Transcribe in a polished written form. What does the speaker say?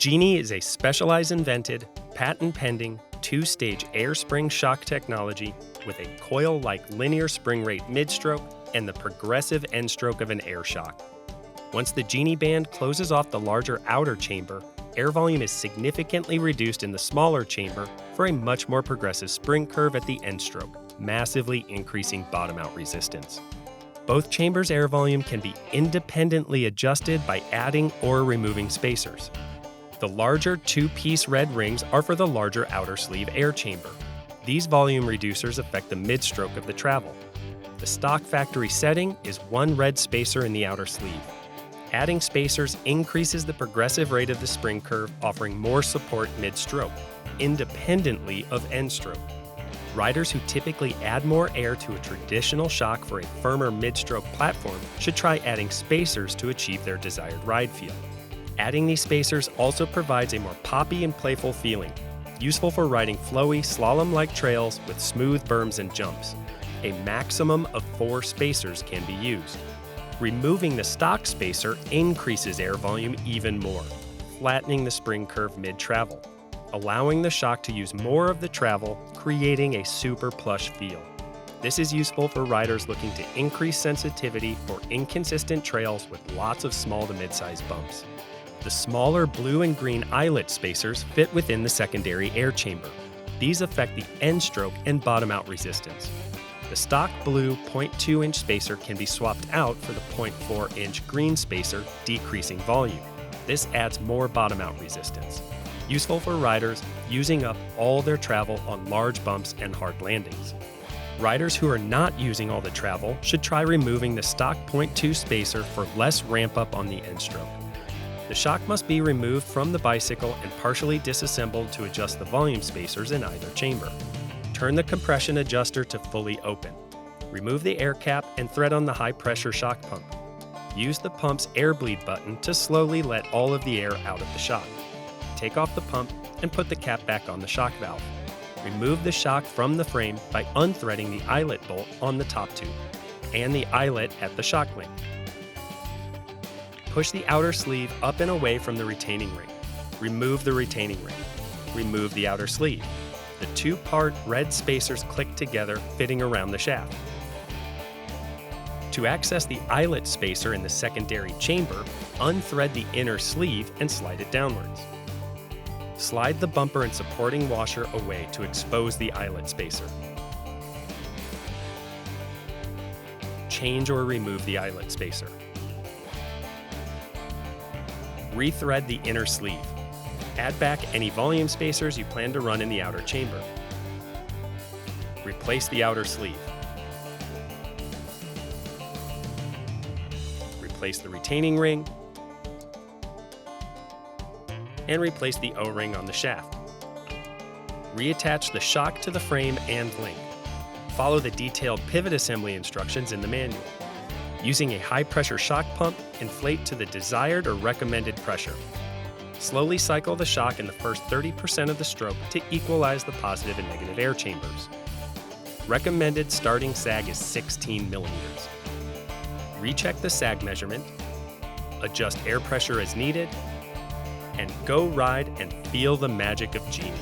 Genie is a specialized invented, patent-pending, two-stage air spring shock technology with a coil-like linear spring rate mid-stroke and the progressive end stroke of an air shock. Once the Genie band closes off the larger outer chamber, air volume is significantly reduced in the smaller chamber for a much more progressive spring curve at the end stroke, massively increasing bottom-out resistance. Both chambers' air volume can be independently adjusted by adding or removing spacers. The larger two-piece red rings are for the larger outer sleeve air chamber. These volume reducers affect the mid-stroke of the travel. The stock factory setting is one red spacer in the outer sleeve. Adding spacers increases the progressive rate of the spring curve, offering more support mid-stroke, independently of end stroke. Riders who typically add more air to a traditional shock for a firmer mid-stroke platform should try adding spacers to achieve their desired ride feel. Adding these spacers also provides a more poppy and playful feeling, useful for riding flowy, slalom-like trails with smooth berms and jumps. A maximum of 4 spacers can be used. Removing the stock spacer increases air volume even more, flattening the spring curve mid-travel, allowing the shock to use more of the travel, creating a super plush feel. This is useful for riders looking to increase sensitivity for inconsistent trails with lots of small to mid-sized bumps. The smaller blue and green eyelet spacers fit within the secondary air chamber. These affect the end stroke and bottom-out resistance. The stock blue 0.2-inch spacer can be swapped out for the 0.4-inch green spacer, decreasing volume. This adds more bottom-out resistance. Useful for riders using up all their travel on large bumps and hard landings. Riders who are not using all the travel should try removing the stock 0.2 spacer for less ramp-up on the end stroke. The shock must be removed from the bicycle and partially disassembled to adjust the volume spacers in either chamber. Turn the compression adjuster to fully open. Remove the air cap and thread on the high-pressure shock pump. Use the pump's air bleed button to slowly let all of the air out of the shock. Take off the pump and put the cap back on the shock valve. Remove the shock from the frame by unthreading the eyelet bolt on the top tube and the eyelet at the shock link. Push the outer sleeve up and away from the retaining ring. Remove the retaining ring. Remove the outer sleeve. The two-part red spacers click together, fitting around the shaft. To access the eyelet spacer in the secondary chamber, unthread the inner sleeve and slide it downwards. Slide the bumper and supporting washer away to expose the eyelet spacer. Change or remove the eyelet spacer. Rethread the inner sleeve. Add back any volume spacers you plan to run in the outer chamber. Replace the outer sleeve. Replace the retaining ring. And replace the O-ring on the shaft. Reattach the shock to the frame and link. Follow the detailed pivot assembly instructions in the manual. Using a high-pressure shock pump, inflate to the desired or recommended pressure. Slowly cycle the shock in the first 30% of the stroke to equalize the positive and negative air chambers. Recommended starting sag is 16 millimeters. Recheck the sag measurement, adjust air pressure as needed, and go ride and feel the magic of Genie.